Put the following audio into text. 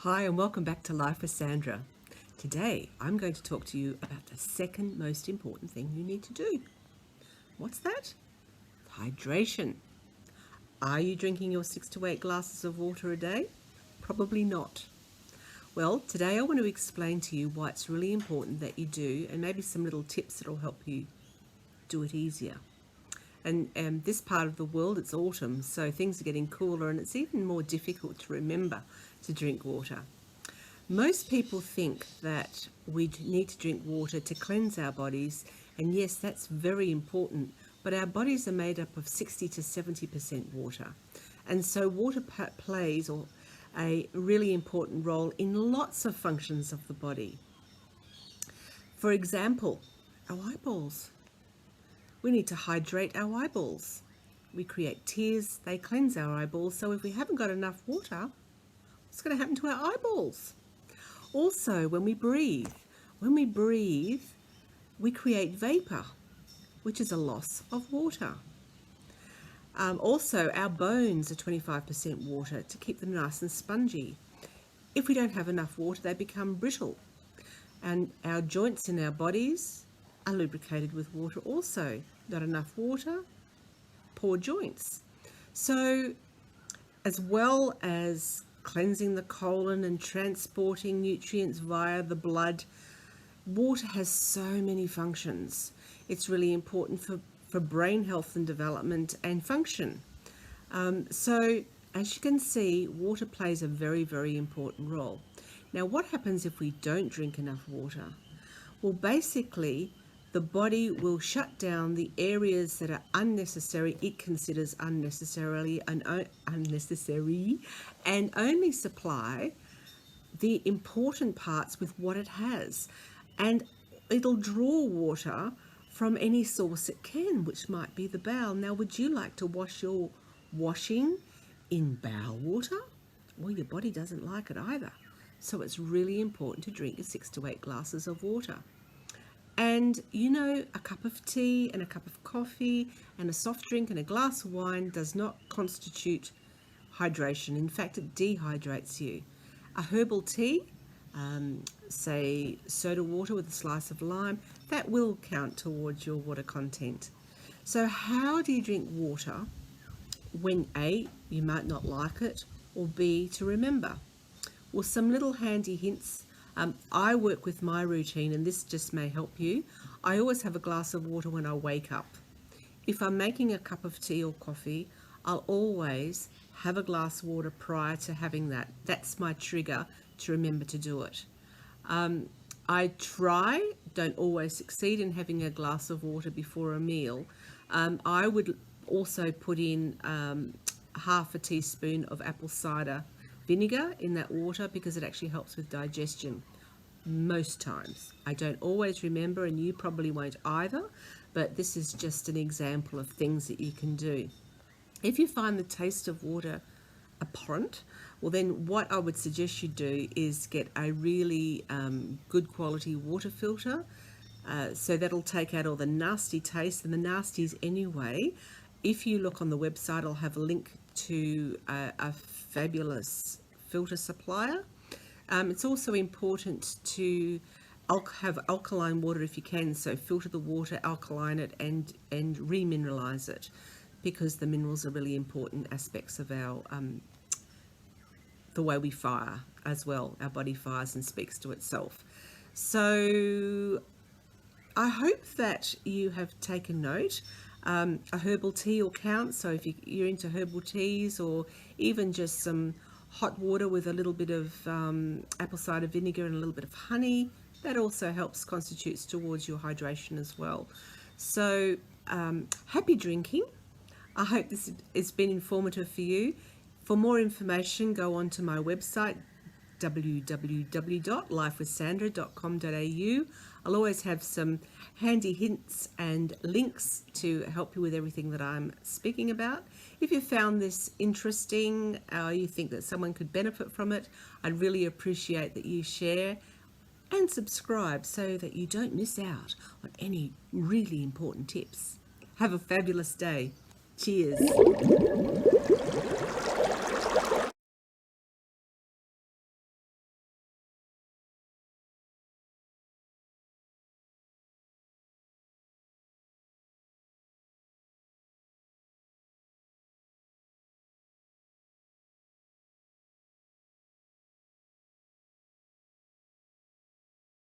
Hi and welcome back to Life with Sandra. Today I'm going to talk to you about the second most important thing you need to do. What's that? Hydration. Are you drinking your 6 to 8 glasses of water a day? Probably not. Well, today I want to explain to you why it's really important that you do, and maybe some little tips that will help you do it easier. And this part of the world, it's autumn, so things are getting cooler and it's even more difficult to remember to drink water. Most people think that we need to drink water to cleanse our bodies, and yes, that's very important, but our bodies are made up of 60 to 70% water. And so water plays a really important role in lots of functions of the body. For example, our eyeballs. We need to hydrate our eyeballs. We create tears, they cleanse our eyeballs, so if we haven't got enough water, what's going to happen to our eyeballs? Also, when we breathe, we create vapor, which is a loss of water. Also, our bones are 25% water to keep them nice and spongy. If we don't have enough water, they become brittle. And our joints in our bodies are lubricated with water also. Not enough water, poor joints. So, as well as cleansing the colon and transporting nutrients via the blood, water has so many functions. It's really important for brain health and development and function. So as you can see, water plays a very, very important role. Now, what happens if we don't drink enough water? Well, basically, the body will shut down the areas that are unnecessary, it considers unnecessary, and only supply the important parts with what it has. And it'll draw water from any source it can, which might be the bowel. Now, would you like to wash your washing in bowel water? Well, your body doesn't like it either. So it's really important to drink your 6 to 8 glasses of water. And you know, a cup of tea and a cup of coffee and a soft drink and a glass of wine does not constitute hydration. In fact, it dehydrates you. A herbal tea, say soda water with a slice of lime, that will count towards your water content. So how do you drink water when A, you might not like it, or B, to remember? Well, some little handy hints. I work with my routine, and this just may help you. I always have a glass of water when I wake up. If I'm making a cup of tea or coffee, I'll always have a glass of water prior to having that. That's my trigger to remember to do it. I don't always succeed in having a glass of water before a meal. I would also put in half a teaspoon of apple cider vinegar in that water because it actually helps with digestion most times. I don't always remember, and you probably won't either, but this is just an example of things that you can do. If you find the taste of water abhorrent, well then what I would suggest you do is get a really good quality water filter, so that'll take out all the nasty taste and the nasties anyway. If you look on the website, I'll have a link to a fabulous filter supplier. It's also important to have alkaline water if you can, so filter the water, alkaline it, and remineralize it, because the minerals are really important aspects of our the way we fire as well. Our body fires and speaks to itself. So I hope that you have taken note. A herbal tea will count, so if you're into herbal teas, or even just some hot water with a little bit of apple cider vinegar and a little bit of honey, that also helps, constitutes towards your hydration as well. So happy drinking. I hope this has been informative for you. For more information, go on to my website, www.lifewithsandra.com.au. I'll always have some handy hints and links to help you with everything that I'm speaking about. If you found this interesting, or you think that someone could benefit from it, I'd really appreciate that you share and subscribe so that you don't miss out on any really important tips. Have a fabulous day. Cheers.